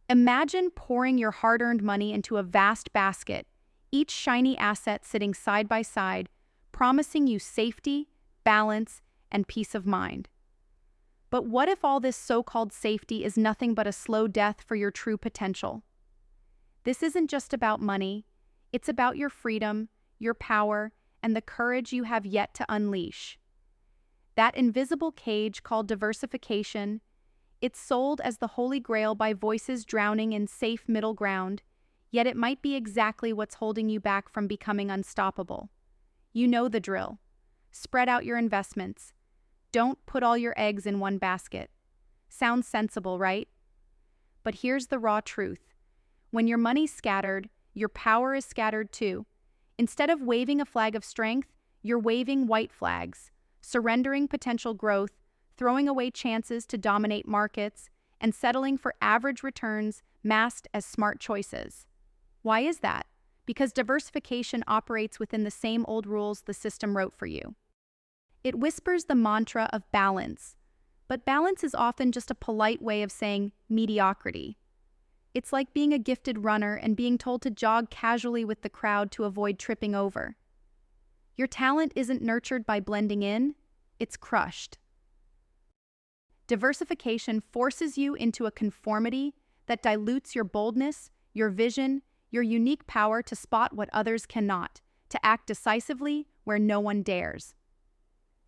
Imagine pouring your hard-earned money into a vast basket, each shiny asset sitting side by side, promising you safety, balance, and peace of mind. But what if all this so-called safety is nothing but a slow death for your true potential? This isn't just about money, it's about your freedom, your power, and the courage you have yet to unleash. That invisible cage called diversification, it's sold as the holy grail by voices drowning in safe middle ground, yet it might be exactly what's holding you back from becoming unstoppable. You know the drill. Spread out your investments. Don't put all your eggs in one basket. Sounds sensible, right? But here's the raw truth. When your money's scattered, your power is scattered too. Instead of waving a flag of strength, you're waving white flags, surrendering potential growth, throwing away chances to dominate markets, and settling for average returns masked as smart choices. Why is that? Because diversification operates within the same old rules the system wrote for you. It whispers the mantra of balance, but balance is often just a polite way of saying mediocrity. It's like being a gifted runner and being told to jog casually with the crowd to avoid tripping over. Your talent isn't nurtured by blending in, it's crushed. Diversification forces you into a conformity that dilutes your boldness, your vision, your unique power to spot what others cannot, to act decisively where no one dares.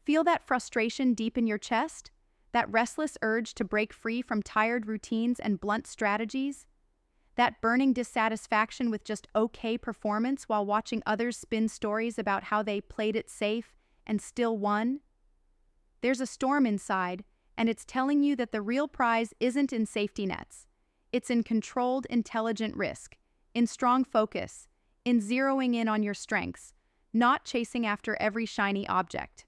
Feel that frustration deep in your chest? That restless urge to break free from tired routines and blunt strategies? That burning dissatisfaction with just okay performance while watching others spin stories about how they played it safe and still won? There's a storm inside, and it's telling you that the real prize isn't in safety nets. It's in controlled, intelligent risk, in strong focus, in zeroing in on your strengths, not chasing after every shiny object.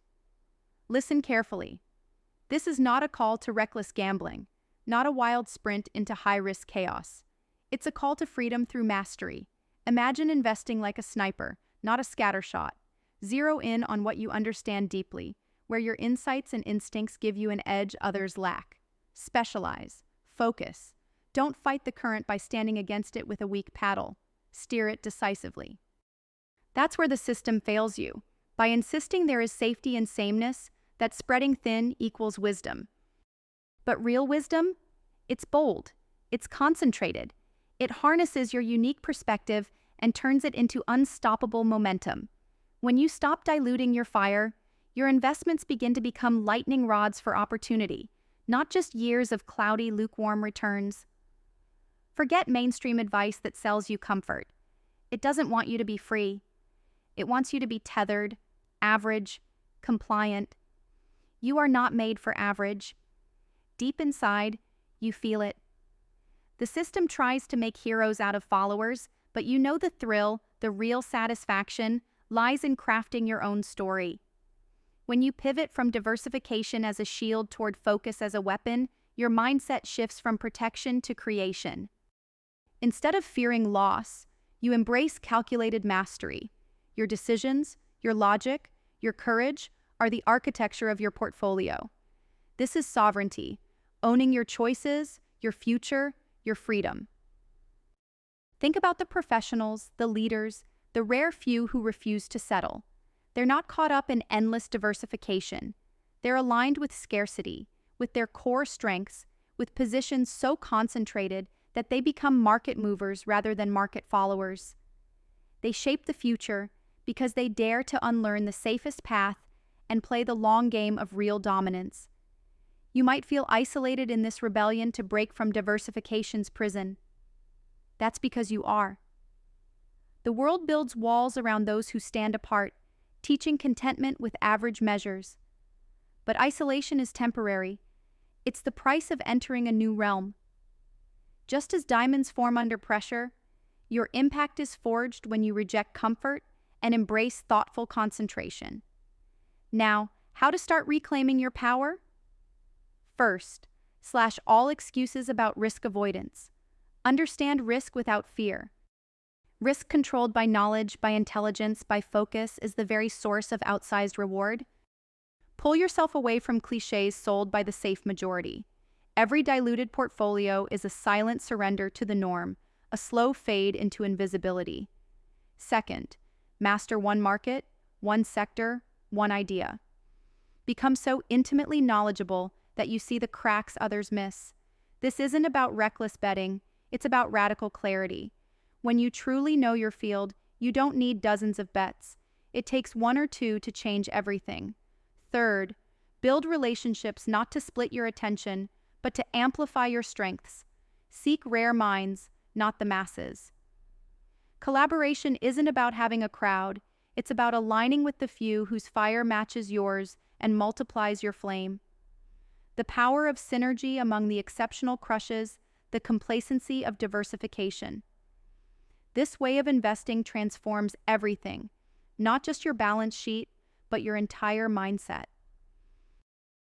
Listen carefully. This is not a call to reckless gambling, not a wild sprint into high-risk chaos. It's a call to freedom through mastery. Imagine investing like a sniper, not a scattershot. Zero in on what you understand deeply, where your insights and instincts give you an edge others lack. Specialize. Focus. Don't fight the current by standing against it with a weak paddle. Steer it decisively. That's where the system fails you. By insisting there is safety in sameness, that spreading thin equals wisdom. But real wisdom? It's bold. It's concentrated. It harnesses your unique perspective and turns it into unstoppable momentum. When you stop diluting your fire, your investments begin to become lightning rods for opportunity, not just years of cloudy, lukewarm returns. Forget mainstream advice that sells you comfort. It doesn't want you to be free. It wants you to be tethered, average, compliant. You are not made for average. Deep inside, you feel it. The system tries to make heroes out of followers, but you know the thrill, the real satisfaction, lies in crafting your own story. When you pivot from diversification as a shield toward focus as a weapon, your mindset shifts from protection to creation. Instead of fearing loss, you embrace calculated mastery. Your decisions, your logic, your courage are the architecture of your portfolio. This is sovereignty, owning your choices, your future, your freedom. Think about the professionals, the leaders, the rare few who refuse to settle. They're not caught up in endless diversification. They're aligned with scarcity, with their core strengths, with positions so concentrated that they become market movers rather than market followers. They shape the future because they dare to unlearn the safest path and play the long game of real dominance. You might feel isolated in this rebellion to break from diversification's prison. That's because you are. The world builds walls around those who stand apart, teaching contentment with average measures. But isolation is temporary. It's the price of entering a new realm. Just as diamonds form under pressure, your impact is forged when you reject comfort and embrace thoughtful concentration. Now, how to start reclaiming your power? First, slash all excuses about risk avoidance. Understand risk without fear. Risk controlled by knowledge, by intelligence, by focus is the very source of outsized reward. Pull yourself away from cliches sold by the safe majority. Every diluted portfolio is a silent surrender to the norm, a slow fade into invisibility. Second, master one market, one sector, one idea. Become so intimately knowledgeable that you see the cracks others miss. This isn't about reckless betting, it's about radical clarity. When you truly know your field, you don't need dozens of bets. It takes one or two to change everything. Third, build relationships not to split your attention, but to amplify your strengths. Seek rare minds, not the masses. Collaboration isn't about having a crowd, it's about aligning with the few whose fire matches yours and multiplies your flame. The power of synergy among the exceptional crushes the complacency of diversification. This way of investing transforms everything, not just your balance sheet, but your entire mindset.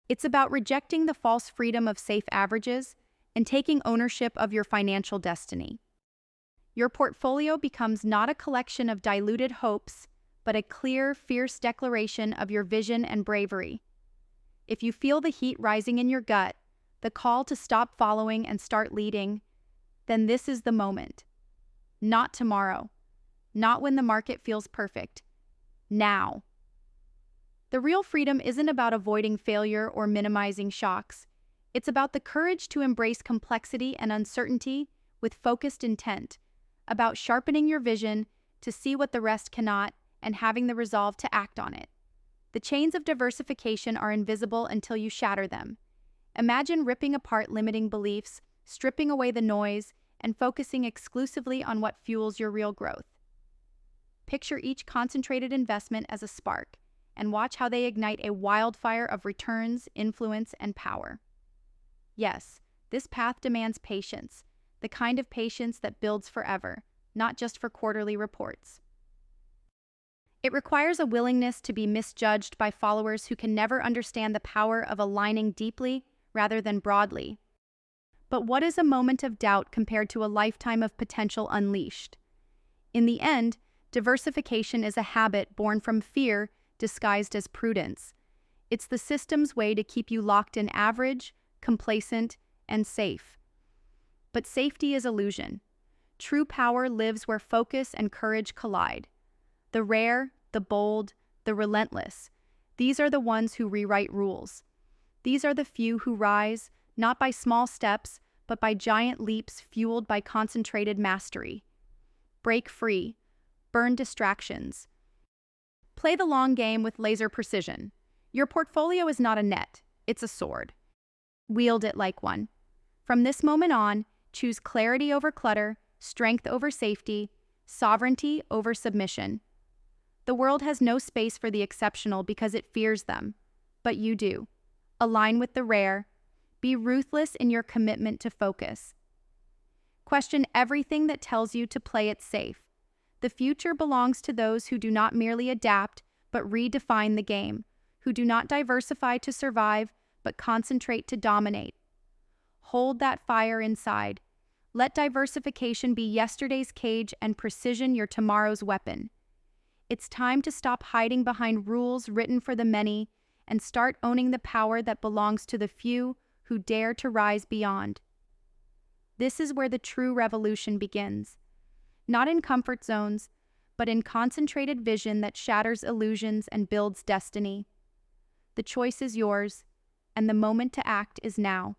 It's about rejecting the false freedom of safe averages and taking ownership of your financial destiny. Your portfolio becomes not a collection of diluted hopes, but a clear, fierce declaration of your vision and bravery. If you feel the heat rising in your gut, the call to stop following and start leading, then this is the moment. Not tomorrow, not when the market feels perfect. Now. The real freedom isn't about avoiding failure or minimizing shocks. It's about the courage to embrace complexity and uncertainty with focused intent, about sharpening your vision to see what the rest cannot and having the resolve to act on it. The chains of diversification are invisible until you shatter them. Imagine ripping apart limiting beliefs, stripping away the noise, and focusing exclusively on what fuels your real growth. Picture each concentrated investment as a spark, and watch how they ignite a wildfire of returns, influence, and power. Yes, this path demands patience, the kind of patience that builds forever, not just for quarterly reports. It requires a willingness to be misjudged by followers who can never understand the power of aligning deeply rather than broadly. But what is a moment of doubt compared to a lifetime of potential unleashed? In the end, diversification is a habit born from fear disguised as prudence. It's the system's way to keep you locked in average, complacent, and safe. But safety is illusion. True power lives where focus and courage collide. The rare, the bold, the relentless. These are the ones who rewrite rules. These are the few who rise, not by small steps, but by giant leaps fueled by concentrated mastery. Break free. Burn distractions. Play the long game with laser precision. Your portfolio is not a net, it's a sword. Wield it like one. From this moment on, choose clarity over clutter, strength over safety, sovereignty over submission. The world has no space for the exceptional because it fears them, but you do. Align with the rare. Be ruthless in your commitment to focus. Question everything that tells you to play it safe. The future belongs to those who do not merely adapt, but redefine the game, who do not diversify to survive, but concentrate to dominate. Hold that fire inside. Let diversification be yesterday's cage and precision your tomorrow's weapon. It's time to stop hiding behind rules written for the many and start owning the power that belongs to the few who dare to rise beyond. This is where the true revolution begins. Not in comfort zones, but in concentrated vision that shatters illusions and builds destiny. The choice is yours, and the moment to act is now.